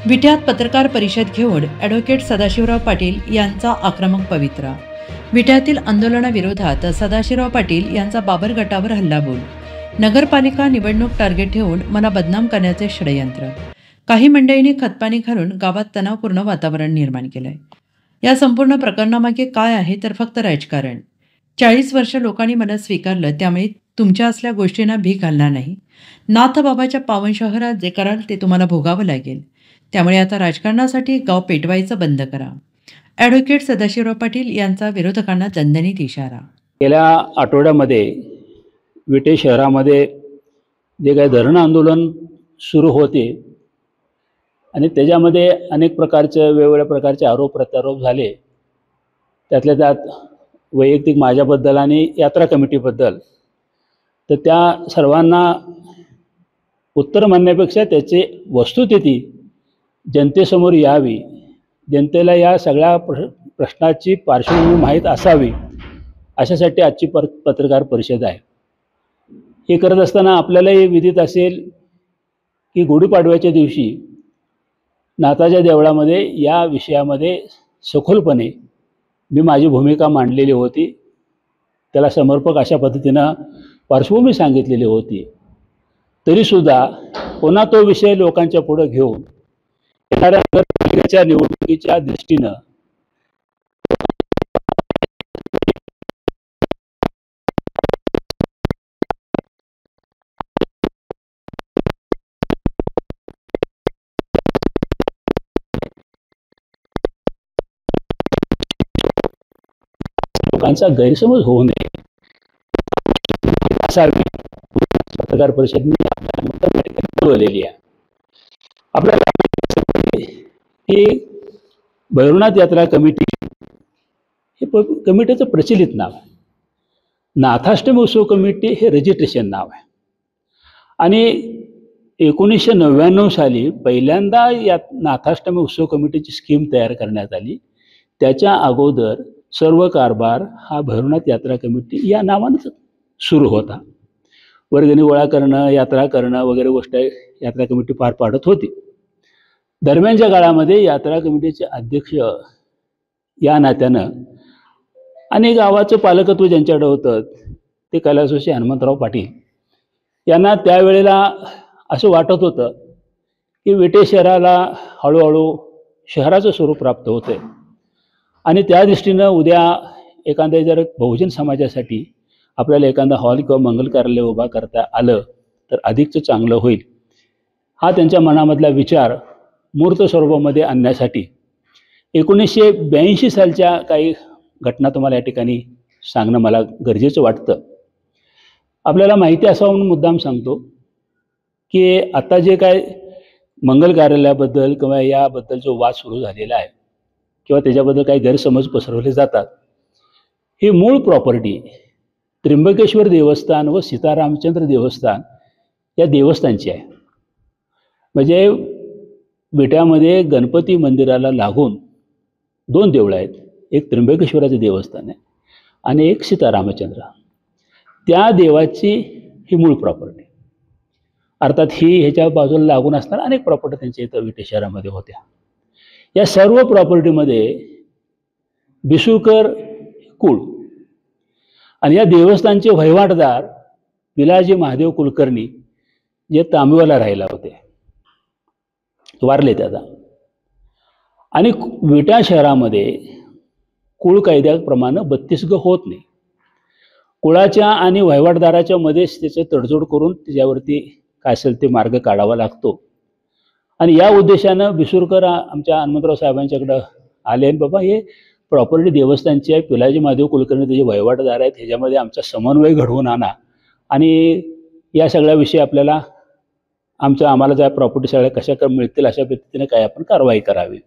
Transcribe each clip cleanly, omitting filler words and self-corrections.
विट्यात पत्रकार परिषद घेऊन ॲडव्होकेट सदाशिवराव पाटील यांचा आक्रमक पवित्रा. विट्यातील आंदोलनाविरोधात सदाशिवराव पाटील यांचा बाबर गटावर हल्लाबोल. नगरपालिका निवडणूक टार्गेट ठेवून मला बदनाम करण्याचे षडयंत्र. काही मंडळींनी खतपाणी घालून गावात तणावपूर्ण वातावरण निर्माण केलंय. या संपूर्ण प्रकरणामागे काय आहे तर फक्त राजकारण. 40 वर्ष लोकांनी मला स्वीकारलं, त्यामुळे तुमच्या असल्या गोष्टींना भीक घालणार नाही. नाथबाबाच्या पावन शहरात जे कराल ते तुम्हाला भोगावं लागेल. त्यामुळे आता राजकारणासाठी गाव पेटवायचं बंद करा. ॲडव्होकेट सदाशिवराव पाटील यांचा विरोधकांना दणदणीत इशारा. गेल्या आठवड्यामध्ये विटे शहरामध्ये जे काही धरण आंदोलन सुरू होते आणि त्याच्यामध्ये अनेक प्रकारचे वेगवेगळ्या प्रकारचे आरोप प्रत्यारोप झाले. त्यातल्या त्यात वैयक्तिक माझ्याबद्दल आणि यात्रा कमिटीबद्दल. तर त्या सर्वांना उत्तर म्हणण्यापेक्षा त्याची वस्तुस्थिती जनतेसमोर यावी, जनतेला या सगळ्या प्रश्नाची पार्श्वभूमी माहीत असावी, अशासाठी आजची पत्रकार परिषद आहे. हे करत असताना आपल्यालाही विदित असेल की गुढीपाडव्याच्या दिवशी नाथाच्या देवळामध्ये या विषयामध्ये सखोलपणे मी माझी भूमिका मांडलेली होती. त्याला समर्पक अशा पद्धतीनं पार्श्वभूमी सांगितलेली होती. तरीसुद्धा पुन्हा तो विषय लोकांच्या पुढे घेऊन येणाऱ्या नगरपालिकेच्या निवडणुकीच्या दृष्टीनं लोकांचा गैरसमज होऊ नये असावी पत्रकार परिषद मी बोललेली आहे. आपल्याला ही भैरवनाथ यात्रा कमिटी हे कमिटीचं प्रचलित नाव आहे. नाथाष्टमी उत्सव कमिटी हे रजिस्ट्रेशन नाव आहे. आणि 1999 साली पहिल्यांदा या नाथाष्टमी उत्सव कमिटीची स्कीम तयार करण्यात आली. त्याच्या अगोदर सर्व कारभार हा भैरवनाथ यात्रा कमिटी या नावानंच सुरू होता. वर्गणी गोळा करणं, यात्रा करणं वगैरे गोष्ट यात्रा कमिटी पार पाडत होती. दरम्यानच्या काळामध्ये यात्रा कमिटीचे अध्यक्ष या नात्यानं आणि गावाचं पालकत्व ज्यांच्याकडे होतं ते कैलासवासी हनुमंतराव पाटील यांना त्यावेळेला असं वाटत होतं की विटे शहराला हळूहळू शहराचं स्वरूप प्राप्त होतं आहे आणि त्या दृष्टीनं उद्या एखाद्या जर बहुजन समाजासाठी आपल्याला एखादा हॉल किंवा मंगल कार्यालय उभा करता आलं तर अधिकचं चांगलं होईल. हा त्यांच्या मनामधला विचार मूर्त स्वरूपामध्ये आणण्यासाठी 1982 सालच्या काही घटना तुम्हाला या ठिकाणी सांगणं मला गरजेचं वाटतं. आपल्याला माहिती असावं म्हणून मुद्दाम सांगतो की आता जे काय मंगल कार्यालयाबद्दल किंवा याबद्दल जो वाद सुरू झालेला आहे किंवा त्याच्याबद्दल काही गैरसमज पसरवले जातात, ही मूळ प्रॉपर्टी त्र्यंबकेश्वर देवस्थान व सीतारामचंद्र देवस्थान या देवस्थानची आहे. म्हणजे विट्यामध्ये गणपती मंदिराला लागून 2 देवळं आहेत. एक त्र्यंबकेश्वराचं देवस्थान आहे आणि एक सीतारामचंद्र. त्या देवाची ही मूळ प्रॉपर्टी. अर्थात ही ह्याच्या बाजूला लागून असणाऱ्या अनेक प्रॉपर्टी त्यांच्या इथं विटे शहरामध्ये होत्या. या सर्व प्रॉपर्टीमध्ये बिसुरकर कुळ आणि या देवस्थानचे वहिवाटदार पिलाजी महादेव कुलकर्णी जे तांबेवाला राहिला होते, वारले त्याचा. आणि विटा शहरामध्ये कुळ कायद्याप्रमाणे 32 ग होत नाही. कुळाच्या आणि वहिवाटदाराच्या मध्येच त्याचं तडजोड करून त्याच्यावरती काय असेल ते मार्ग काढावा लागतो. आणि या उद्देशानं बिसुरकर आमच्या हनुमंतराव साहेबांच्याकडं आले आणि बाबा हे प्रॉपर्टी देवस्थानची आहे, पिलाजी महादेव कुलकर्णी त्याचे वहिवाटदार आहेत, ह्याच्यामध्ये आमचा समन्वय घडवून आणा आणि या सगळ्या विषयी आपल्याला आम्हाला ज्या प्रॉपर्टी सगळ्या कशा मिळतील अशा पद्धतीने काय आपण कारवाई करावी.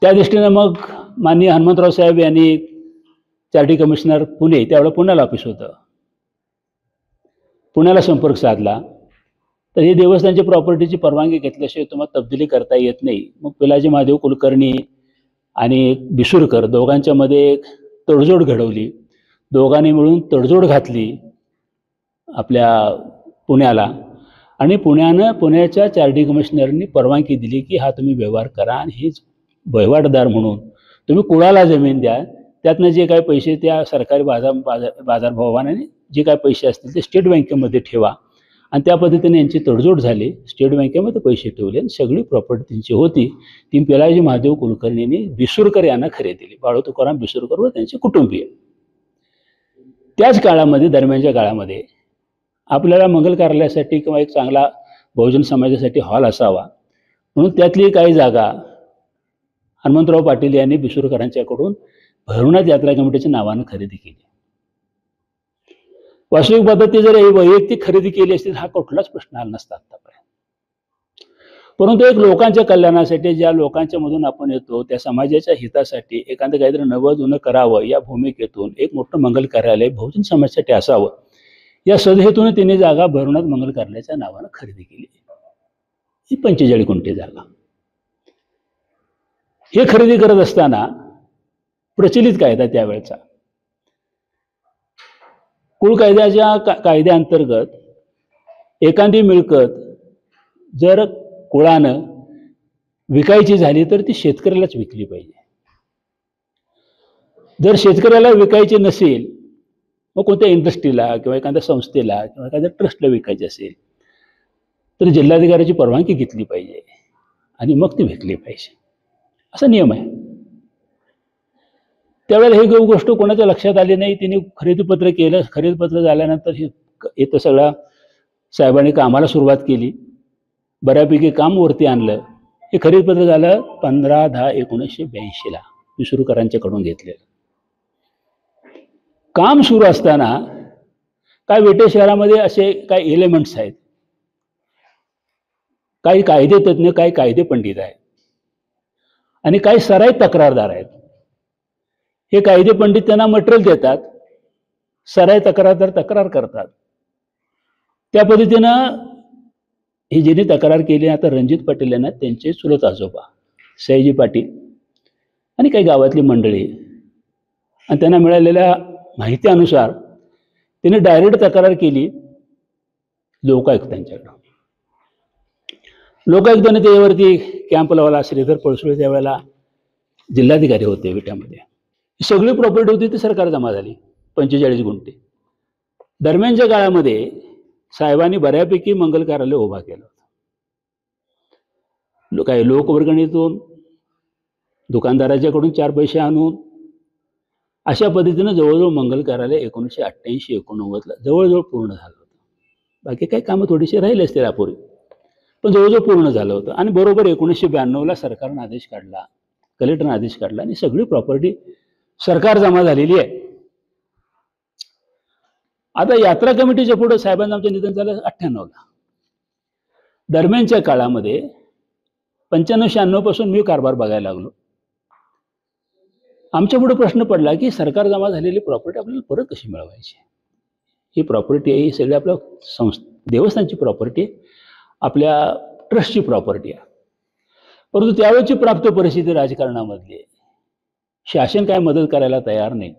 त्या दृष्टीनं मग माननीय हनुमंतराव साहेब यांनी चॅरिटी कमिशनर पुणे, त्यावेळेला पुण्याला ऑफिस होतं, पुण्याला संपर्क साधला. तर ही देवस्थानची प्रॉपर्टीची परवानगी घेतल्याशिवाय तुम्हाला तब्दिली करता येत नाही. मग पिलाजी महादेव कुलकर्णी आणि बिसुरकर दोघांच्या मध्ये तडजोड घडवली. दोघांनी मिळून तडजोड घातली आपल्या पुण्याला आणि पुण्याच्या चार्डी कमिशनरनी परवानगी दिली की हा तुम्ही व्यवहार करा आणि हीच वहिवाटदार म्हणून तुम्ही कुणाला जमीन द्या, त्यातनं जे काही पैसे त्या सरकारी बाजारभावाने जे काही पैसे असतील ते स्टेट बँकेमध्ये ठेवा. आणि त्या पद्धतीने यांची तडजोड झाली. स्टेट बँकेमध्ये पैसे ठेवले आणि सगळी प्रॉपर्टी त्यांची होती ती पिलाजी महादेव कुलकर्णींनी बिसुरकर यांना खरेदी दिली. बाळू तुकाराम बिसुरकर व त्यांचे कुटुंबीय. त्याच काळामध्ये, दरम्यानच्या काळामध्ये आपल्याला मंगल कार्यालयासाठी किंवा एक चांगला बहुजन समाजासाठी हॉल असावा म्हणून त्यातली काही जागा हनुमंतराव पाटील यांनी बिसुरकरांच्याकडून भैरवनाथ यात्रा कमिटीच्या नावानं खरेदी केली. वास्तविक पद्धती जर ही वैयक्तिक खरेदी केली असती हा कुठलाच प्रश्न आला नसता आतापर्यंत. परंतु एक लोकांच्या कल्याणासाठी, ज्या लोकांच्या मधून आपण येतो त्या समाजाच्या हितासाठी एखादं काहीतरी नवं जुनं करावं या भूमिकेतून एक मोठं मंगल कार्यालय बहुजन समाजासाठी असावं या सदहेतून तिने जागा भैरवनाथ मंगल कार्यालयाच्या नावानं खरेदी केली. ही 45 गुंठे जागा. हे खरेदी करत असताना प्रचलित कायदा त्यावेळचा कुळ कायद्याच्या कायद्याअंतर्गत एखादी मिळकत जर कुळानं विकायची झाली तर ती शेतकऱ्यालाच विकली पाहिजे. जर शेतकऱ्याला विकायची नसेल, मग कोणत्या इंडस्ट्रीला किंवा एखाद्या संस्थेला किंवा एखाद्या ट्रस्टला विकायची असेल तर जिल्हाधिकाऱ्याची परवानगी घेतली पाहिजे आणि मग ती विकली पाहिजे, असा नियम आहे. त्यावेळेला ही गोष्ट कोणाच्या लक्षात आली नाही. तिने खरेदीपत्र केलं. खरेदीपत्र झाल्यानंतर इथं सगळा साहेबांनी कामाला सुरुवात केली. बऱ्यापैकी काम वरती आणलं. हे खरेदीपत्र झालं 15/10/1982 बिसुरकरांच्याकडून घेतलेलं. काम सुरू असताना काय वेटे शहरामध्ये असे काही एलिमेंट्स आहेत, काही कायदे तज्ज्ञ, काही कायदे पंडित आहेत आणि काही सराईत तक्रारदार आहेत. हे कायदे पंडित त्यांना मटेरियल देतात, सराईत तक्रारदार तक्रार करतात. त्या पद्धतीनं ही ज्यांनी तक्रार केली आता रणजित पाटील यांना त्यांचे चुलत आजोबा सयाजी पाटील आणि काही गावातली मंडळी आणि त्यांना मिळालेल्या माहितीनुसार त्यांनी डायरेक्ट तक्रार केली लोकायुक्तांच्याकडं. लोकायुक्ताने त्याच्यावरती कॅम्प लावला. श्रीधर पळसुळे त्यावेळेला जिल्हाधिकारी होते विट्यामध्ये. सगळी प्रॉपर्टी होती ती सरकार जमा झाली 45 गुंठे. दरम्यानच्या काळामध्ये साहेबांनी बऱ्यापैकी मंगल कार्यालय उभा केलं होतं. काही लोकवर्गणीतून, दुकानदाराच्याकडून 4 पैसे आणून अशा पद्धतीनं जवळजवळ मंगल कार्यालय 1988-89 जवळजवळ पूर्ण झालं होतं. बाकी काही कामं थोडीशी राहिली असतील अपुरी, पण जवळजवळ पूर्ण झालं होतं. आणि बरोबर 1992 सरकारनं आदेश काढला, कलेक्टरनं आदेश काढला आणि सगळी प्रॉपर्टी सरकार जमा झालेली आहे. आता यात्रा कमिटीच्या पुढे साहेबांचं आमचं निधन झालं 98ला. दरम्यानच्या काळामध्ये 95-96 पासून मी कारभार बघायला लागलो. आमच्या पुढे प्रश्न पडला की सरकार जमा झालेली प्रॉपर्टी आपल्याला परत कशी मिळवायची. ही प्रॉपर्टी आहे, ही सगळी आपल्या देवस्थानची प्रॉपर्टी आहे, आपल्या ट्रस्टची प्रॉपर्टी आहे. परंतु त्यावेळेची प्राप्त परिस्थिती राजकारणामधली शासन काय मदत करायला तयार नाही.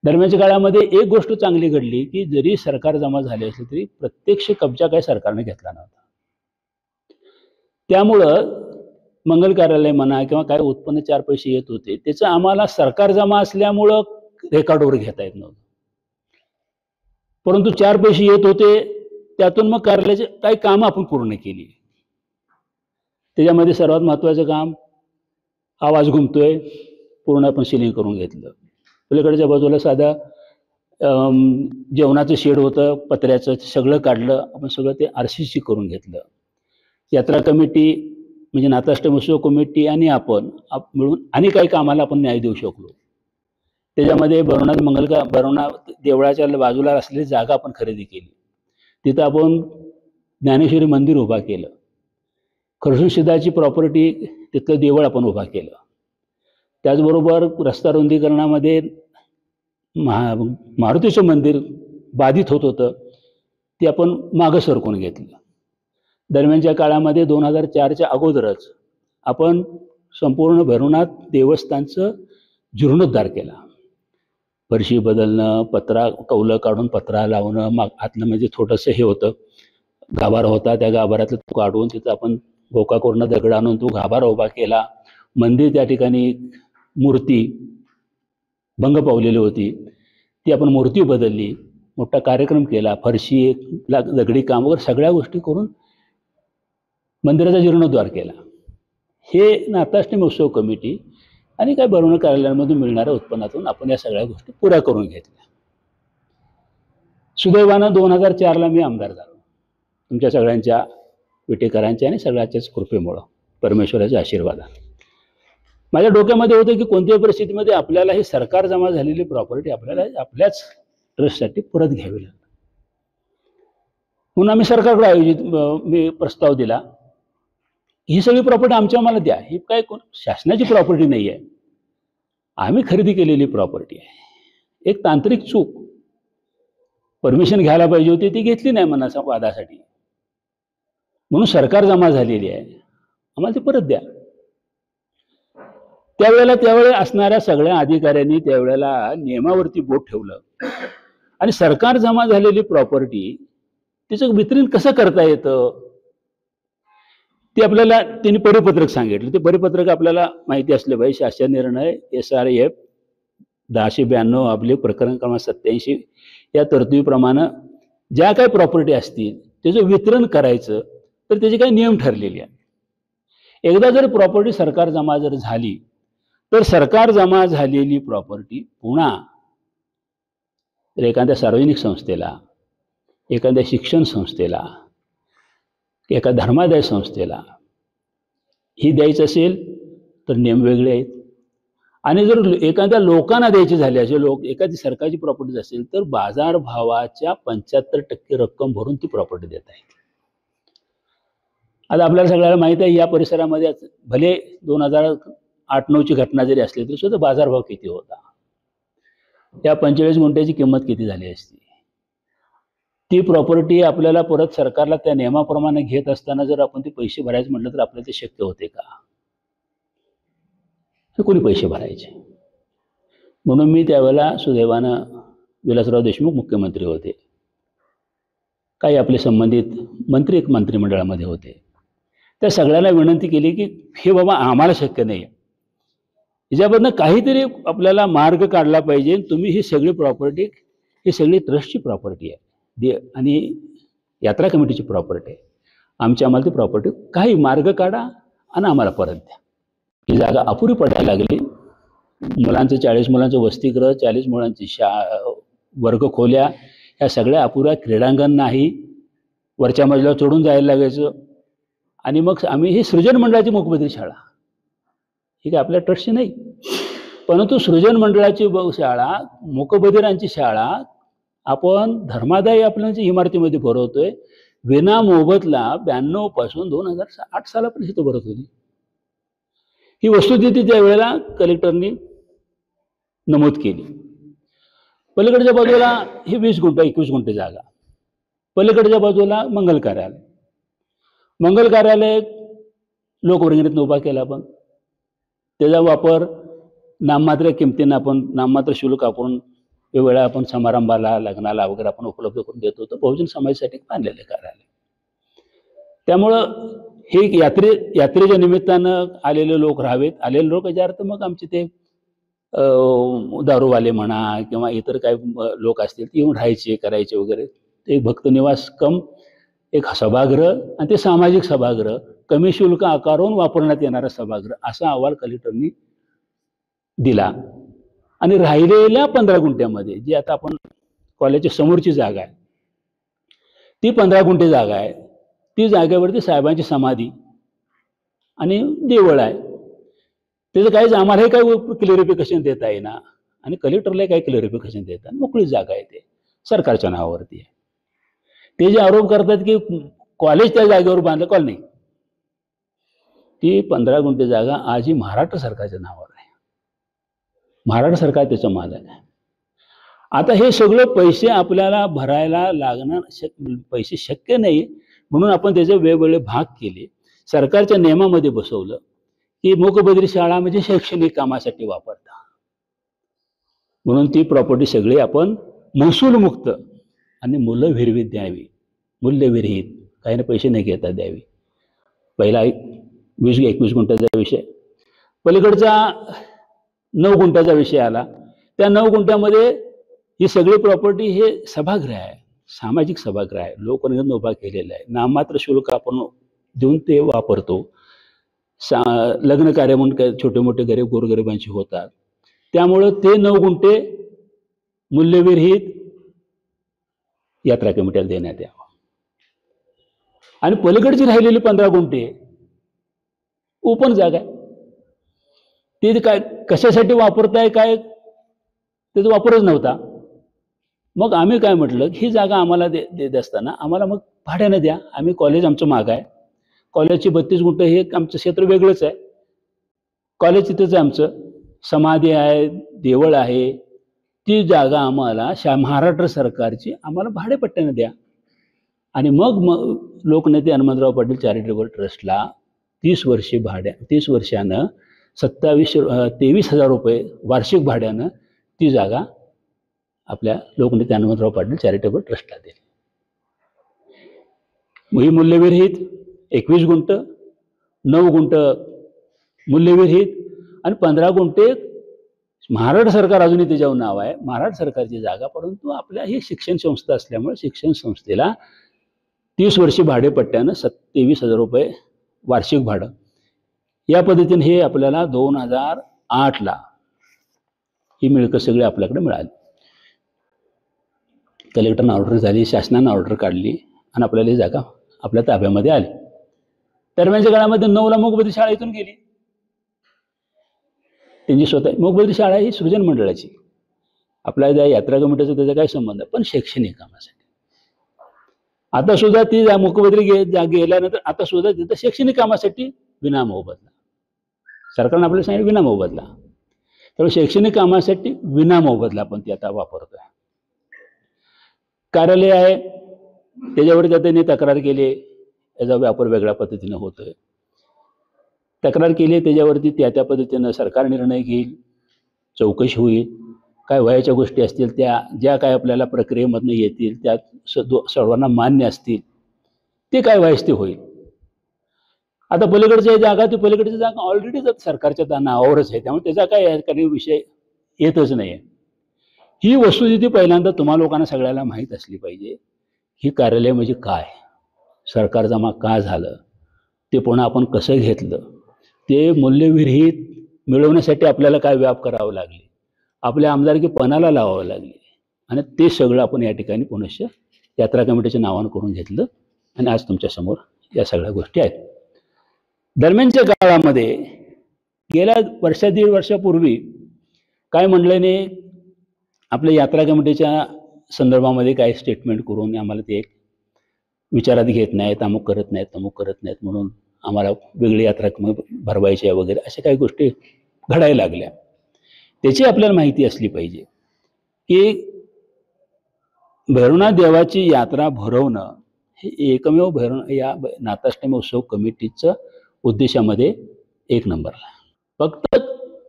दरम्यानच्या काळामध्ये एक गोष्ट चांगली घडली की जरी सरकार जमा झाले असले तरी प्रत्यक्ष कब्जा काय सरकारने घेतला नव्हता. त्यामुळं मंगल कार्यालय म्हणा किंवा काय उत्पन्न 4 पैसे येत होते त्याचं आम्हाला सरकार जमा असल्यामुळं रेकॉर्डवर घेता येत नव्हतं. परंतु 4 पैसे येत होते त्यातून मग कार्यालयाचे काही कामं आपण पूर्ण केली. त्याच्यामध्ये सर्वात महत्त्वाचं काम, आवाज घुमतोय, पूर्ण आपण सिलिंग करून घेतलं. पलीकडच्या बाजूला साधा जेवणाचं शेड होतं पत्र्याचं, सगळं काढलं आपण, सगळं ते RCC करून घेतलं. यात्रा कमिटी म्हणजे नाथाष्टमोत्सव कमिटी आणि आपण मिळून आणि काही कामाला आपण न्याय देऊ शकलो. त्याच्यामध्ये भैरवनाथ देवळाच्या बाजूला असलेली जागा आपण खरेदी केली. तिथं आपण ज्ञानेश्वरी मंदिर उभा केलं. खरसून सिद्धाची प्रॉपर्टी तिथलं देवळ आपण उभा केलं. त्याचबरोबर रस्ता रुंदीकरणामध्ये मारुतीचं मंदिर बाधित होत होतं ते आपण मागं सरकून घेतलं. दरम्यानच्या काळामध्ये 2004च्या अगोदरच आपण संपूर्ण भैरवनाथ देवस्थानचं जीर्णोद्धार केला. फरशी बदलणं, कौलं काढून पत्रा लावणं, आतलं म्हणजे थोडंसं हे होतं गाभारा होता, त्या गाभाऱ्यातलं तो काढून तिथं आपण गोकाकवरनं दगड आणून तो गाभारा उभा केला. मंदिर त्या ठिकाणी मूर्ती भंग पावलेली होती, ती आपण मूर्ती बदलली, मोठा कार्यक्रम केला, फरशी दगडी काम वगैरे सगळ्या गोष्टी करून मंदिराचा जीर्णोद्धार केला. हे नाथाष्टमी उत्सव कमिटी आणि काही बरोबर कार्यालयांमधून मिळणाऱ्या उत्पन्नातून आपण या सगळ्या गोष्टी पुऱ्या करून घेतल्या. सुदैवानं 2004ला मी आमदार झालो, तुमच्या सगळ्यांच्या विटेकरांच्या आणि सगळ्याच्याच कृपेमुळं, परमेश्वराच्या आशीर्वादाने. माझ्या डोक्यामध्ये होतं की कोणत्याही परिस्थितीमध्ये आपल्याला ही सरकार जमा झालेली प्रॉपर्टी आपल्याला आपल्याच ट्रस्टसाठी परत घ्यावी लागते. म्हणून आम्ही सरकारकडे मी प्रस्ताव दिला, ही सगळी प्रॉपर्टी आमच्या आम्हाला द्या. ही काय शासनाची प्रॉपर्टी नाही आहे, आम्ही खरेदी केलेली प्रॉपर्टी आहे. एक तांत्रिक चूक, परमिशन घ्यायला पाहिजे होती, ती घेतली नाही मनाच्या वादासाठी, म्हणून सरकार जमा झालेली आहे, आम्हाला ती परत द्या. त्यावेळेला असणाऱ्या सगळ्या अधिकाऱ्यांनी त्यावेळेला नियमावरती बोट ठेवलं आणि सरकार जमा झालेली प्रॉपर्टी तिचं वितरण कसं करता येतं ते आपल्याला त्यांनी परिपत्रक सांगितलं. ते परिपत्रक आपल्याला माहिती असले पाहिजे. शासन निर्णय SRF 1092 प्रकरण क्रमांक 87 या तरतुदीप्रमाणे ज्या काही प्रॉपर्टी असतील त्याचं वितरण करायचं तर त्याचे काही नियम ठरलेले आहेत. एकदा जर प्रॉपर्टी सरकार जमा जर झाली तर सरकार जमा झालेली प्रॉपर्टी पुन्हा एखाद्या सार्वजनिक संस्थेला, एखाद्या शिक्षण संस्थेला, एका धर्मादाय संस्थेला ही द्यायचं असेल तर नियम वेगळे आहेत. आणि जर एखाद्या लोकांना द्यायची झाली असेल, एखादी सरकारची प्रॉपर्टी असेल तर बाजारभावाच्या 75% रक्कम भरून ती प्रॉपर्टी देत आहेत. आता आपल्याला सगळ्याला माहिती आहे, या परिसरामध्ये भले 2008-09ची घटना जरी असली तरी सुद्धा बाजारभाव किती होता, या 45 गुंठ्याची किंमत किती झाली असती. ती प्रॉपर्टी आपल्याला परत सरकारला त्या नियमाप्रमाणे घेत असताना जर आपण ते पैसे भरायचं म्हटलं तर आपल्याला ते शक्य होते का? कोणी पैसे भरायचे? म्हणून मी त्यावेळेला सुदैवानं विलासराव देशमुख मुख्यमंत्री होते, काही आपले संबंधित मंत्री एक मंत्रिमंडळामध्ये होते, त्या सगळ्यांना विनंती केली की हे बाबा आम्हाला शक्य नाही, याच्याबद्दल काहीतरी आपल्याला मार्ग काढला पाहिजे. तुम्ही ही सगळी प्रॉपर्टी, ही सगळी ट्रस्टची प्रॉपर्टी आहे आणि यात्रा कमिटीची प्रॉपर्टी आहे, आम्हाला ती प्रॉपर्टी काही मार्ग काढा आणि आम्हाला परत द्या. ही जागा अपुरी पडायला लागली. मुलांचं 40 मुलांचं वसतिगृह, 40 मुलांची वर्ग खोल्या, ह्या सगळ्या अपुऱ्या, क्रीडांगण नाही, वरच्या मजल्यावर चढून जायला लागायचं. आणि मग आम्ही ही सृजन मंडळाची मूकबधिर शाळा, ही काय आपल्या ट्रस्टची नाही, परंतु सृजन मंडळाची शाळा, मूकबधिरांची शाळा आपण धर्मादायी आपल्या इमारतीमध्ये भरवतोय. विना मोबदला 92 पासून 2008 सालापर्यंत तो भरत होती. ही वस्तुस्थिती त्यावेळेला कलेक्टरनी नमूद केली. पलीकडच्या बाजूला ही 20 गुंठे 21 गुंठे जागा, पलीकडच्या बाजूला मंगल कार्यालय. मंगल कार्यालय लोकवर्गणीतून उभा केला, पण त्याचा वापर नाममात्र किमतीनं आपण नाममात्र शुल्क आपण वेळा आपण समारंभाला, लग्नाला वगैरे आपण उपलब्ध करून देतो. तर बहुजन समाजासाठी बांधलेले कार्यालय. त्यामुळं हे यात्रेच्या निमित्तानं आलेले लोक राहावेत. आलेले लोक याच्या अर्थ मग आमचे ते दारूवाले म्हणा किंवा इतर काही लोक असतील ते येऊन राहायचे, करायचे वगैरे. ते भक्त निवास कम एक सभागृह आणि ते सामाजिक सभागृह, कमी शुल्क आकारून वापरण्यात येणारा सभागृह, असा अहवाल कलेक्टरनी दिला. आणि राहिलेल्या 15 गुंठ्यामध्ये जी आता आपण कॉलेजच्या समोरची जागा आहे, ती 15 गुंठे जागा आहे. ती जागेवरती साहेबांची समाधी आणि देवळ आहे. त्याचं काहीच आम्हालाही काही क्लिअरिफिकेशन देता येईना आणि कलेक्टरलाही काही क्लिअरिफिकेशन देता, मोकळी जागा आहे, ते सरकारच्या नावावरती आहे. ते जे आरोप करतात की कॉलेज त्या जागेवर बांधलं, कॉल नाही. ती 15 गुंठे जागा आजही महाराष्ट्र सरकारच्या नावावर आहे. महाराष्ट्र सरकार त्याचं मालक आहे. आता हे सगळं पैसे आपल्याला भरायला लागणार, पैसे शक्य नाही, म्हणून आपण त्याचे वेगवेगळे भाग केले, सरकारच्या नियमामध्ये बसवलं की मूकबधिर शाळा म्हणजे शैक्षणिक कामासाठी वापरता, म्हणून ती प्रॉपर्टी सगळी आपण महसूल मुक्त आणि मूल्यविरहित द्यावी, मूल्यविरहित काही ना पैसे नाही घेतात द्यावी. पहिला 20-21 गुंठ्याचा विषय, पलीकडचा 9 गुंठ्याचा विषय आला. त्या 9 गुंठ्यामध्ये ही सगळी प्रॉपर्टी हे सभागृह आहे, सामाजिक सभागृह आहे, लोकनिधन उभा केलेला आहे. नाममात्र शुल्क आपण देऊन ते वापरतो. लग्न कार्य म्हणून छोटे मोठे गरीब गोरगरिबांची होतात. त्यामुळं ते 9 गुंठे मूल्यविरहित यात्रा कमिटीला देण्यात यावं. आणि पलीकडची राहिलेली 15 गुंठे ओपन जागा आहे, ते काय कशासाठी वापरताय काय त्याचा वापरच नव्हता. मग आम्ही काय म्हटलं, ही जागा आम्हाला देत असताना आम्हाला मग भाड्यानं द्या. आम्ही कॉलेज आमचं माग आहे, कॉलेजची 32 गुंठे हे आमचं क्षेत्र वेगळंच आहे. कॉलेज तिथंच आहे, आमचं समाधी आहे, देवळ आहे. ती जागा आम्हाला महाराष्ट्र सरकारची आम्हाला भाडेपट्ट्यानं द्या. आणि मग लोकनेते हनुमंतराव पाटील चॅरिटेबल ट्रस्टला 30 वर्षानं 23,000 रुपये वार्षिक भाड्यानं ती जागा आपल्या लोकनेते हनुमंतराव पाटील चॅरिटेबल ट्रस्टला दिली. ही मूल्यविरहित 21 गुंठ, 9 गुंठ मूल्यविरहित आणि 15 गुंठे महाराष्ट्र सरकार अजूनही त्याच्यावर नाव आहे, महाराष्ट्र सरकारची जागा. परंतु आपल्या ही शिक्षण संस्था असल्यामुळे शिक्षण संस्थेला 30 वर्षे भाडेपट्ट्यानं 23,000 रुपये वार्षिक भाडं. या पद्धतीने हे आपल्याला 2008ला ही मिळकत सगळी आपल्याकडे मिळाली. कलेक्टरनं ऑर्डर झाली, शासनानं ऑर्डर काढली आणि आपल्याला ही जागा आपल्या ताब्यामध्ये आली. दरम्यानच्या काळामध्ये 9ला मोगबती शाळा इथून गेली. त्यांची स्वतः मोगबती शाळा ही सृजन मंडळाची, आपल्या ज्या यात्रा कमिटीचा त्याचा काय संबंध आहे, पण शैक्षणिक कामासाठी. आता सुद्धा ती मोगबती गेल्यानंतर आता सुद्धा तिथं शैक्षणिक कामासाठी विनामोबदला सरकारनं आपल्याला सांगितलं, विनामोबदला. त्यामुळे शैक्षणिक कामासाठी विनामोबदला आपण ती आता वापरतोय. कार्यालय आहे, त्याच्यावरती आता त्यांनी तक्रार केली, याचा वापर वेगळ्या पद्धतीने होतोय. तक्रार केली, त्याच्यावरती त्या पद्धतीनं सरकार निर्णय घेईल, चौकशी होईल. काय वयाच्या गोष्टी असतील त्या ज्या काय आपल्याला प्रक्रियेमधनं येतील त्या सर्वांना मान्य असतील ते काय व्हायचं ते होईल. आता पलीकडची जागा, ती पलीकडची जागा ऑलरेडी सरकारच्या नावावरच आहे, त्यामुळे त्याचा काय काही विषय येतच नाही आहे. ही वस्तुस्थिती पहिल्यांदा तुम्हा लोकांना सगळ्याला माहीत असली पाहिजे. ही कार्यालय म्हणजे काय, सरकार जमा का झालं, ते पुन्हा आपण कसं घेतलं, ते मूल्यविरहित मिळवण्यासाठी आपल्याला काय व्याप करावं लागले, आपल्या आमदारकी पणाला लावावं लागले, आणि ते सगळं आपण या ठिकाणी पुनश्च यात्रा कमिटीच्या नावानं करून घेतलं. आणि आज तुमच्यासमोर या सगळ्या गोष्टी आहेत. दरम्यानच्या काळामध्ये गेल्या दीड वर्षापूर्वी काय मंडळीने आपल्या यात्रा कमिटीच्या संदर्भामध्ये काय स्टेटमेंट करून आम्हाला ते एक विचारात घेत नाहीत, अमुक करत नाहीत, तमुक करत नाहीत म्हणून आम्हाला वेगळी यात्रा भरवायची वगैरे अशा काही गोष्टी घडायला लागल्या. त्याची आपल्याला माहिती असली पाहिजे की भैरवनाथ देवाची यात्रा भरवणं हे एकमेव या नाथाष्टमी उत्सव कमिटीचं उद्देशामध्ये 1 नंबरला. फक्त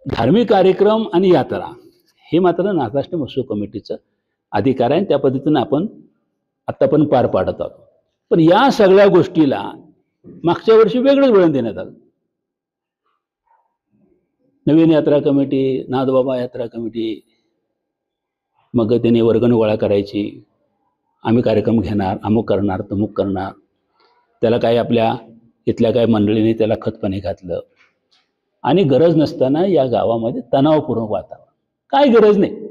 धार्मिक कार्यक्रम आणि यात्रा हे मात्र नाथाष्टमी उत्सव कमिटीचं अधिकार आहे, त्या पद्धतीनं आपण आत्तापर्यंत पार पाडत आहोत. पण या सगळ्या गोष्टीला मागच्या वर्षी वेगळंच वळण देण्यात आलं. नवीन यात्रा कमिटी, नाथबाबा यात्रा कमिटी, मग त्यांनी वर्गणी गोळा करायची, आम्ही कार्यक्रम घेणार, अमुक करणार, तमुक करणार. त्याला काय आपल्या इथल्या काय मंडळीने त्याला खतपाणी घातलं. आणि गरज नसताना या गावामध्ये तणावपूर्ण वातावरण, काय गरज नाही,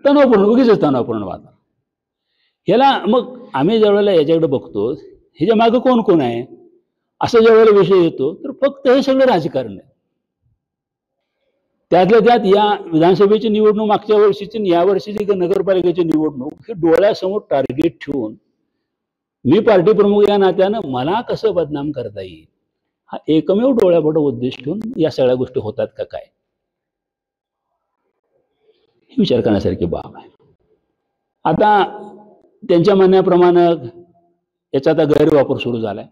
तणावपूर्ण, उगीच तणावपूर्ण वातावरण. ह्याला मग आम्ही ज्यावेळेला याच्याकडे बघतो, ह्याच्या मागं कोण कोण आहे असं ज्यावेळेला विषय येतो, तर फक्त हे सगळं राजकारण आहे. त्यातल्या त्यात या विधानसभेची निवडणूक, मागच्या वर्षीची आणि या वर्षीची नगरपालिकेची निवडणूक, हे डोळ्यासमोर टार्गेट ठेवून मी पार्टी प्रमुख या नात्यानं मला कसं बदनाम करता येईल हा एकमेव डोळ्यापुढे उद्देश ठेवून या सगळ्या गोष्टी होतात का काय, हे विचार करण्यासारखी बाब आहे. आता त्यांच्या म्हणण्याप्रमाणे याचा आता गैरवापर सुरू झालाय.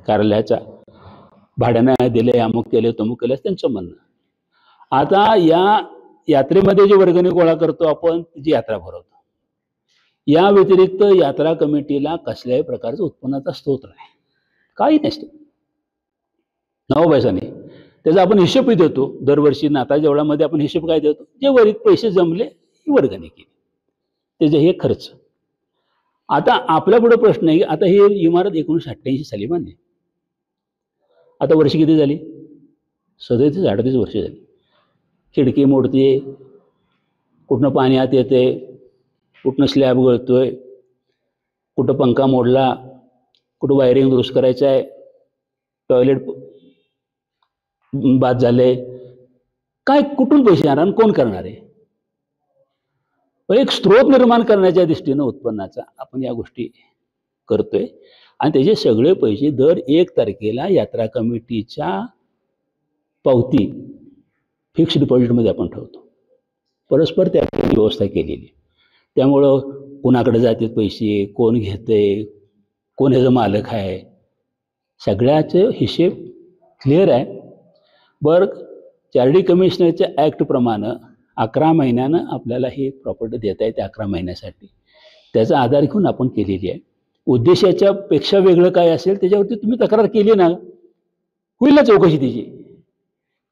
कार्यालयाचा भाड्यानं दिले, अमुक केले, तमुक केले, त्यांचं म्हणणं. आता या यात्रेमध्ये जी वर्गणी गोळा करतो आपण, जी यात्रा भरवतो, या व्यतिरिक्त यात्रा कमिटीला कसल्याही प्रकारचा उत्पन्नाचा स्रोत नाही, काही नसतो, 9 पैसा नाही. त्याचा आपण हिशोबही देतो दरवर्षी. नाता जेवढ्यामध्ये आपण हिशोब काय देतो, जे वरील पैसे जमले ही वर्गणी केली, त्याचे हे खर्च. आता आपल्या पुढे प्रश्न आहे की आता ही इमारत 1988 साली बांधली, आता वर्ष किती झाली? 37-38 वर्ष झाली. खिडकी मोडते, कुठनं पाणी आत येते, कुठनं स्लॅब गळतोय, कुठं पंखा मोडला, कुठं वायरिंग दुरुस्त करायचं आहे, टॉयलेट बाद झाले, काय कुठून पैसे येणार आणि कोण करणार आहे? एक स्रोत निर्माण करण्याच्या दृष्टीनं उत्पन्नाचा आपण या गोष्टी करतोय आणि त्याचे सगळे पैसे दर 1 तारखेला यात्रा कमिटीच्या पावती फिक्स्ड डिपॉझिटमध्ये आपण ठेवतो. परस्पर त्याची व्यवस्था केलेली. त्यामुळं कोणाकडे जातात पैसे, कोण घेतंय, कोण ह्याचं मालक आहे, सगळ्याचं हिशेब क्लिअर आहे. बरं, चार्डी कमिशनरच्या ॲक्टप्रमाणे 11 महिन्यानं आपल्याला ही प्रॉपर्टी देता येते, 11 महिन्यासाठी. त्याचा आधार घेऊन आपण केलेली आहे. उद्देशाच्या पेक्षा वेगळं काय असेल त्याच्यावरती तुम्ही तक्रार केली ना, होईल ना चौकशी त्याची.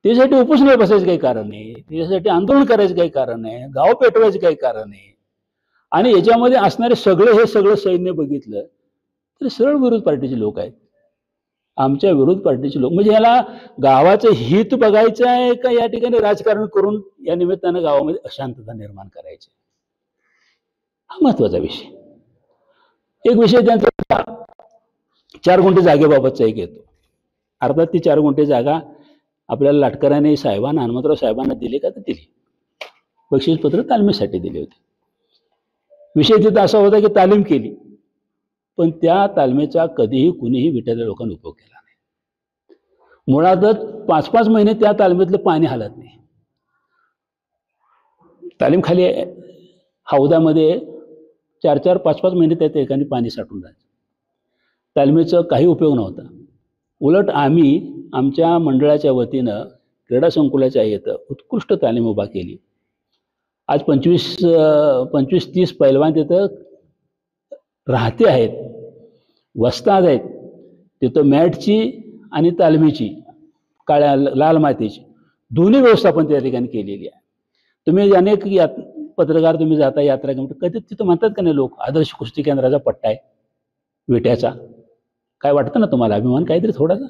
त्याच्यासाठी उपोषणाला बसायचं काही कारण नाही, त्याच्यासाठी आंदोलन करायचं काही कारण नाही, गाव पेटवायचं काही कारण नाही. आणि याच्यामध्ये असणारे हे सगळं सैन्य बघितलं तर सरळ विरोध पार्टीचे लोक आहेत. आमच्या विरोध पार्टीचे लोक म्हणजे याला गावाचं हित बघायचं आहे का या ठिकाणी राजकारण करून या निमित्तानं गावामध्ये अशांतता निर्माण करायची, हा महत्वाचा विषय. एक विषय त्यांचा 4 गुंठे जागेबाबतचा एक येतो. अर्थात ती 4 गुंठे जागा आपल्याला लाटकरांनी साहेबांना, हनुमंतराव साहेबांना दिली का? तर दिली. बक्षीसपत्र तालमीसाठी दिले होते. विषय तिथं असा होता की तालीम केली, पण त्या तालमीचा कधीही कुणीही विट्याच्या लोकांनी उपयोग केला नाही. मुळातच 5-5 महिने त्या तालमीतलं पाणी हलत नाही. तालीम खाली हौदामध्ये 4-4, 5-5 महिने त्या ठिकाणी पाणी साठून जायचं. तालमीचा काही उपयोग नव्हता. उलट आम्ही आमच्या मंडळाच्या वतीनं क्रीडा संकुलाच्या इथं उत्कृष्ट तालीम उभा केली. आज 25-30 पैलवान तिथं राहते आहेत, वस्ताद आहेत. तिथं मॅटची आणि तालमीची, काळ्या लाल मातीची दोन्ही व्यवस्थापन त्या ठिकाणी केलेली आहे. तुम्ही अनेक पत्रकार तुम्ही जाता यात्रा कमिटी, कधी तिथं म्हणतात का नाही लोक, आदर्श कुस्ती केंद्राचा पट्टा आहे विट्याचा. काय वाटतं ना तुम्हाला अभिमान काहीतरी थोडासा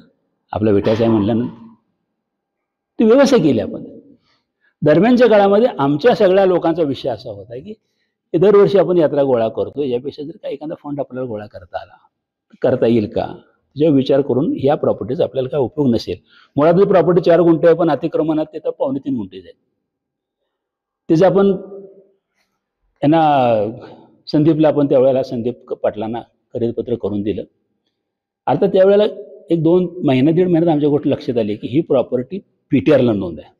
आपला विट्याचा आहे म्हणल्यानंतर? ती व्यवस्था केली आपण. दरम्यानच्या काळामध्ये आमच्या सगळ्या लोकांचा विषय असा होता की दरवर्षी आपण यात्रा गोळा करतो, यापेक्षा जर काही एखादा फंड आपल्याला गोळा करता येईल का, जेव्हा विचार करून ह्या प्रॉपर्टीचा आपल्याला काय उपयोग नसेल. मुळात प्रॉपर्टी 4 गुंठे आहे, पण अतिक्रमणात तिथं 2.25 गुंठे जाईल. त्याचं आपण त्यांना संदीपला आपण त्यावेळेला संदीप पाटलांना खरेदीपत्र करून दिलं. अर्थात त्यावेळेला 1-2 महिना 1.5 महिन्यात आमच्या गोष्ट लक्षात आली की ही प्रॉपर्टी PTRला नोंद आहे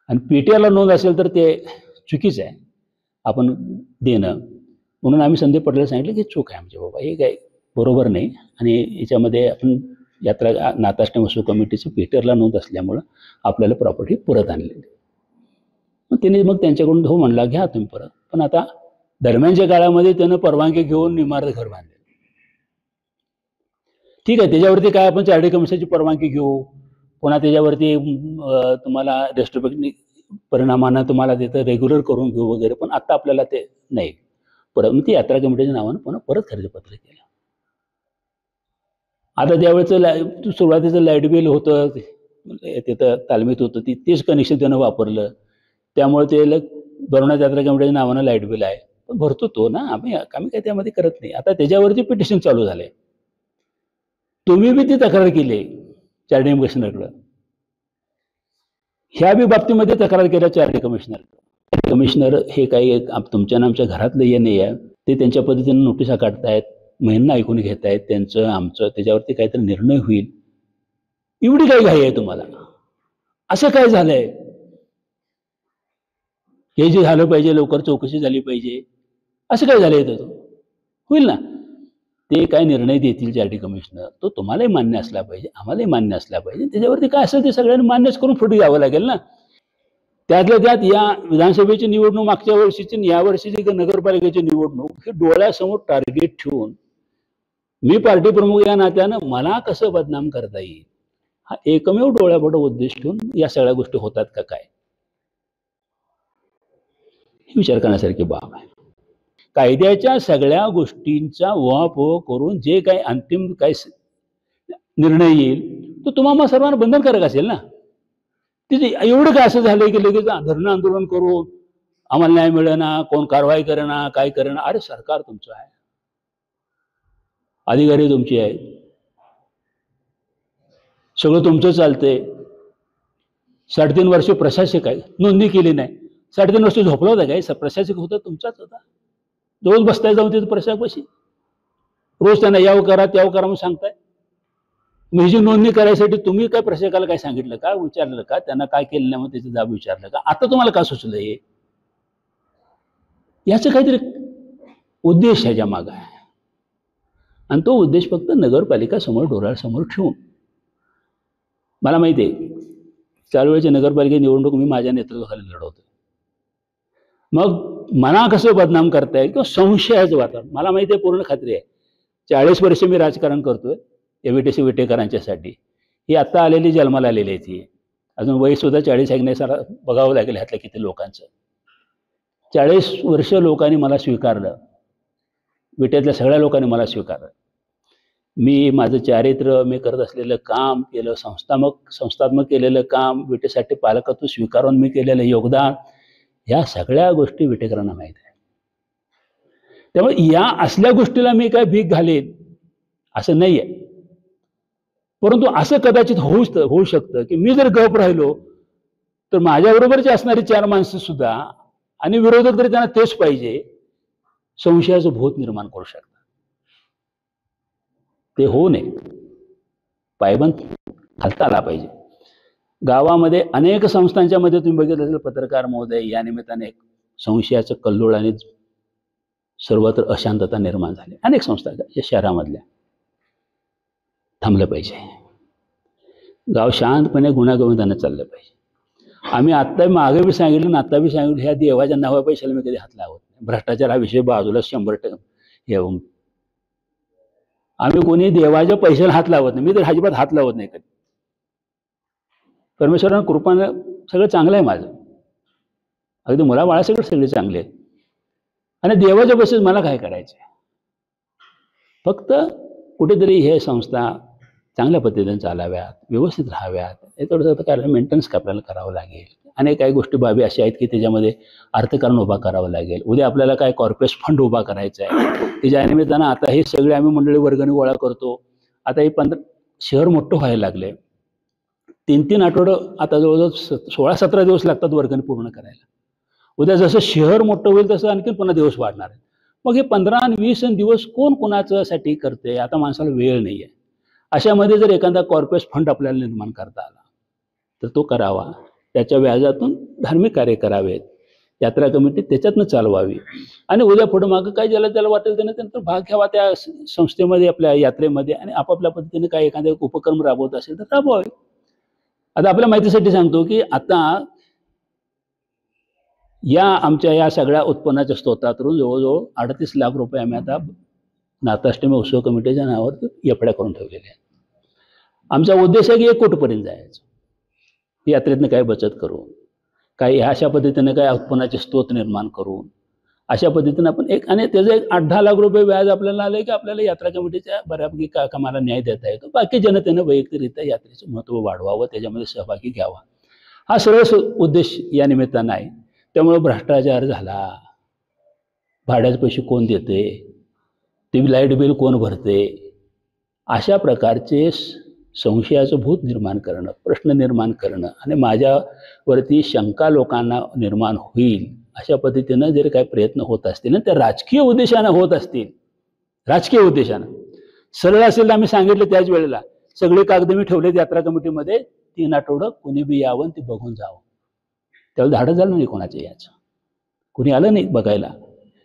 आणि PTRला नोंद असेल तर ते चुकीचं आहे आपण देणं. म्हणून आम्ही संदीप पाटलाला सांगितलं की चूक आहे आमच्या बाबा, हे काय बरोबर नाही आणि याच्यामध्ये आपण यात्रा नाथाष्टमी उत्सव कमिटीचं PTRला नोंद असल्यामुळं आपल्याला प्रॉपर्टी परत आणलेली. मग त्यांनी त्यांच्याकडून हो म्हणला घ्या तुम्ही परत. पण आता दरम्यानच्या काळामध्ये त्यानं परवानगी घेऊन इमारत घर बांधले. ठीक आहे, त्याच्यावरती काय आपण चार्डी कमिशनची परवानगी घेऊ, पुन्हा त्याच्यावरती तुम्हाला रेस्ट्रिक्शन परिणामानं तुम्हाला तिथं रेग्युलर करून घेऊ वगैरे, पण आता आपल्याला ते नाही. परत ती यात्रा कमिटीच्या नावानं पुन्हा परत खरेदीपत्र केलं. आता त्यावेळेचं सुरुवातीचं लाईट बिल होतं तिथं तालमीत होतं, तेच कनेक्शन त्यानं वापरलं. त्यामुळे ते भरवण्यात यात्रा कमिटीच्या नावानं लाईट बिल आहे, पण भरतो तो ना, आम्ही काय त्यामध्ये करत नाही. आता त्याच्यावरती पिटिशन चालू झालंय. तुम्ही बी ती तक्रार केली चार्डी कमिशनरकडं, ह्या बी बाबतीमध्ये तक्रार केल्या चार्डी कमिशनर. कमिशनर हे काही तुमच्या ना आमच्या घरातलं हे नाही आहे, ते त्यांच्या पद्धतीने नोटिसा काढतायत, महिना ऐकून घेत आहेत त्यांचं आमचं, त्याच्यावरती काहीतरी निर्णय होईल. एवढी काही घाई आहे तुम्हाला? असं काय झालंय? हे जे झालं पाहिजे लवकर चौकशी झाली पाहिजे, असं काय झालंय? तर होईल ना, ते काय निर्णय देतील चार्डी कमिशनर तो तुम्हालाही मान्य असला पाहिजे, आम्हालाही मान्य असला पाहिजे. त्याच्यावरती काय असेल ते सगळ्यांनी मान्यच करून पुढे यावं लागेल ना. त्यातल्या त्यात या विधानसभेची निवडणूक मागच्या वर्षीची आणि या वर्षीची नगरपालिकेची निवडणूक हे डोळ्यासमोर टार्गेट ठेवून मी पार्टी प्रमुख या नात्यानं मला कसं बदनाम करता येईल हा एकमेव डोळ्यापुढे उद्देश ठेवून या सगळ्या गोष्टी होतात का काय हे विचार करण्यासारखी बाब आहे. कायद्याच्या सगळ्या गोष्टींचा उहापोह करून जे काही अंतिम काही निर्णय येईल तो तुम्हाला सर्वांना बंधनकारक असेल ना. तिथे एवढं काय असं झालं की लगेच धरणं आंदोलन करून आम्हाला न्याय मिळेना, कोण कारवाई करेना, काय करेना. अरे सरकार तुमचं आहे, अधिकारी तुमची आहेत, सगळं तुमचं चालतंय. 3.5 वर्ष प्रशासक आहे, नोंदणी केली नाही. 3.5 वर्ष झोपला होता काय? प्रशासक होता तुमचाच होता. रोज बसताय जाऊन तिथे प्रशासकपाशी, रोज त्यांना यावं करा त्यावं करा म्हणून सांगताय. मग जी नोंदणी करायसाठी तुम्ही काय प्रशासकाला काय सांगितलं का, विचारलं का, त्यांना काय केलं नाही मग त्याचं जाब विचारलं का? आता तुम्हाला का सुचलं हे? याचं काहीतरी उद्देश ह्याच्या मागं आहे आणि तो उद्देश फक्त नगरपालिका समोर डोळ्यासमोर ठेवून. मला माहिती आहे त्यावेळेची नगरपालिका निवडणूक मी माझ्या नेतृत्वाखाली लढवतो. मग मला कसं बदनाम करताय किंवा संशयाचं वातावरण. मला माहिती आहे, पूर्ण खात्री आहे, 40 वर्ष मी राजकारण करतोय एव्हीटीसी विटेकरांच्यासाठी. ही आत्ता आलेली जन्माला आलेली आहे ती, अजून वय सुद्धा 40 ऐकण्यासारा बघावं लागेल ह्यातल्या किती लोकांचं. 40 वर्ष लोकांनी मला स्वीकारलं, विट्यातल्या सगळ्या लोकांनी मला स्वीकारलं. मी माझं चारित्र्य, मी करत असलेलं काम केलं, संस्थात्मक केलेलं काम, विटेसाठी पालकत्व स्वीकारून मी केलेलं योगदान, ह्या सगळ्या गोष्टी विटेकरांना माहीत आहे. त्यामुळे या असल्या गोष्टीला मी काय भीक घालेन असं नाही आहे. परंतु असं कदाचित होऊ शकतं की मी जर गप राहिलो तर माझ्याबरोबरची असणारी 4 माणसं सुद्धा आणि विरोधक तरी त्यांना तेच पाहिजे, संशयाचं भूत निर्माण करू शकतात. ते होऊ नये, पायबंद घालता आला पाहिजे. गावामध्ये अनेक संस्थांच्या मध्ये तुम्ही बघितलं असेल, पत्रकार महोदय, या निमित्ताने एक संशयाचं कल्लोळ आणि सर्वत्र अशांतता निर्माण झाली. अनेक संस्था या शहरामधल्या थांबलं पाहिजे. गाव शांतपणे गुण्यागोविंदाने चाललं पाहिजे. आम्ही आत्ता मागे बी सांगितलं आणि आत्ता बी सांगितलं, ह्या देवाच्या नावा पैशाला मी कधी हात लावत नाही. भ्रष्टाचार हा विषय बाजूला 100% हे. आम्ही कोणी देवाच्या पैशाला हात लावत नाही. मी तर अजिबात हात लावत नाही कधी. परमेश्वरानं कृपानं सगळं चांगलं आहे माझं, अगदी मुला बाळा सगळे चांगले आहेत. आणि देवाच्या पैसे मला काय करायचे? फक्त कुठेतरी हे संस्था चांगल्या पद्धतीने चालाव्यात, व्यवस्थित राहाव्यात. हे थोडंसं काय मेंटेनन्स आपल्याला करावं लागेल. अनेक काही गोष्टी बाबी अशा आहेत की त्याच्यामध्ये अर्थकारण उभा करावं लागेल. उद्या आपल्याला काय कॉर्पोरेट फंड उभा करायचा आहे, की ज्या निमित्तानं आता हे सगळे आम्ही मंडळी वर्गणी गोळा करतो. आता हे शहर मोठं व्हायला लागले. 3-3 आठवडं आता जवळजवळ 16-17 दिवस लागतात वर्गणी पूर्ण करायला. उद्या जसं शहर मोठं होईल तसं आणखी पुन्हा दिवस वाढणार आहे. मग हे 15 आणि 20 दिवस कोण कोणाच्यासाठी करते? आता माणसाला वेळ नाही आहे. अशामध्ये जर एखादा कॉर्पोरेट फंड आपल्याला निर्माण करता आला तर तो करावा. त्याच्या व्याजातून धार्मिक कार्य करावेत, यात्रा कमिटी त्याच्यातनं चालवावी. आणि उद्या पुढं मागं काय ज्याला वाटेल त्यानंतर भाग घ्यावा त्या संस्थेमध्ये, आपल्या यात्रेमध्ये. आणि आपापल्या पद्धतीने काय एखादा उपक्रम राबवत असेल तर राबवावे. आता आपल्या माहितीसाठी सांगतो की आता या आमच्या या सगळ्या उत्पन्नाच्या स्त्रोतातून जवळजवळ 38 लाख रुपये आम्ही आता नाथाष्टमी उत्सव कमिटीच्या नावावर एफड्या करून ठेवलेल्या आहेत. आमचा उद्देश आहे की 1 कोटीपर्यंत जायचं. यात्रेतनं काय बचत करून, काही अशा पद्धतीने काय उत्पन्नाचे स्त्रोत निर्माण करून, अशा पद्धतीनं आपण आणि त्याचं 8-10 लाख रुपये व्याज आपल्याला आलं की आपल्याला यात्रा कमिटीच्या बऱ्यापैकी कामाला न्याय देता येतो. बाकी जनतेनं वैयक्तिकरित्या यात्रेचं महत्त्व वाढवावं, त्याच्यामध्ये सहभागी घ्यावा, हा सर्व उद्देश या निमित्तानं आहे. त्यामुळे भ्रष्टाचार झाला, भाड्याचे पैसे कोण देते, ते लाईट बिल कोण भरते, अशा प्रकारचे संशयाचं भूत निर्माण करणं, प्रश्न निर्माण करणं आणि माझ्यावरती शंका लोकांना निर्माण होईल अशा पद्धतीनं जर काही प्रयत्न होत असतील ना, त्या राजकीय उद्देशानं होत असतील, राजकीय उद्देशानं सरळ असेल तर आम्ही सांगितलं त्याच वेळेला सगळे कागद मी ठेवलेत यात्रा कमिटीमध्ये, 3 आठवडं कोणी बी यावं ते बघून जावं. त्यावेळेला धाडं झालं नाही कोणाचं याचं, कोणी आलं नाही बघायला.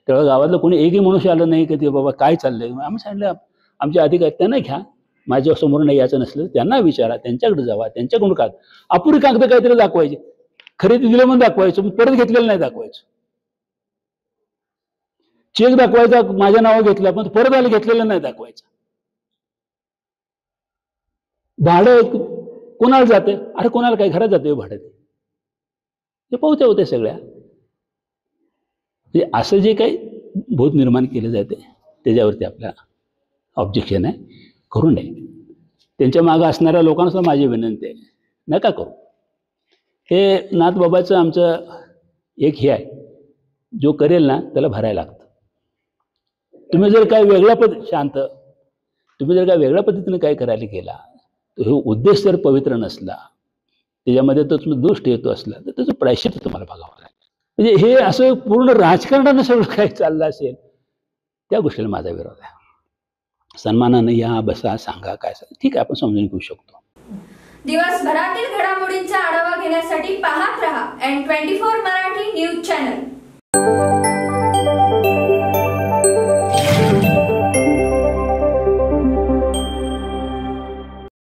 त्यावेळेला गावातलं कोणी एकही मनुष्य आलं नाही की ते बाबा काय चाललंय. आम्ही सांगितलं आमचे अधिकारी त्यांना घ्या, माझ्यासमोर नाही याचं नसलं त्यांना विचारा, त्यांच्याकडे जावा, त्यांच्याकडून कागद अपुरी कागद काहीतरी दाखवायचे. खरेदी दिलं म्हणून दाखवायचं, मग परत घेतलेलं नाही दाखवायचं. चेक दाखवायचा माझ्या नावावर घेतला पण परत आलं घेतलेलं नाही दाखवायचं. भाडं कोणाला जाते? अरे कोणाला काय घरात जाते भाडं, ते पावत्या होते सगळ्या. म्हणजे असं जे काही बोध निर्माण केलं जाते त्याच्यावरती आपला ऑब्जेक्शन आहे, करू नये. त्यांच्या मागं असणाऱ्या लोकांना सुद्धा माझी विनंती आहे, नका करू. हे नाथबाबाचं आमचं एक हे आहे, जो करेल ना त्याला भरायला लागतं. तुम्ही जर काय वेगळ्या तुम्ही जर काय वेगळ्या पद्धतीने काय करायला गेला, तर हे उद्देश जर पवित्र नसला, त्याच्यामध्ये तो तुम्ही दोष येतो असला, तर त्याचं प्रायश्चित्त तुम्हाला बघावं लागेल. म्हणजे हे असं पूर्ण राजकारणानं सगळं काही चाललं असेल, त्या गोष्टीला माझा विरोध आहे. सन्मानानं या, बसा, सांगा, काय ठीक आहे, आपण समजून घेऊ शकतो. दिवसभरातील घडामोडींचा आढावा घेण्यासाठी पाहत रहा N24 मराठी न्यूज चॅनल.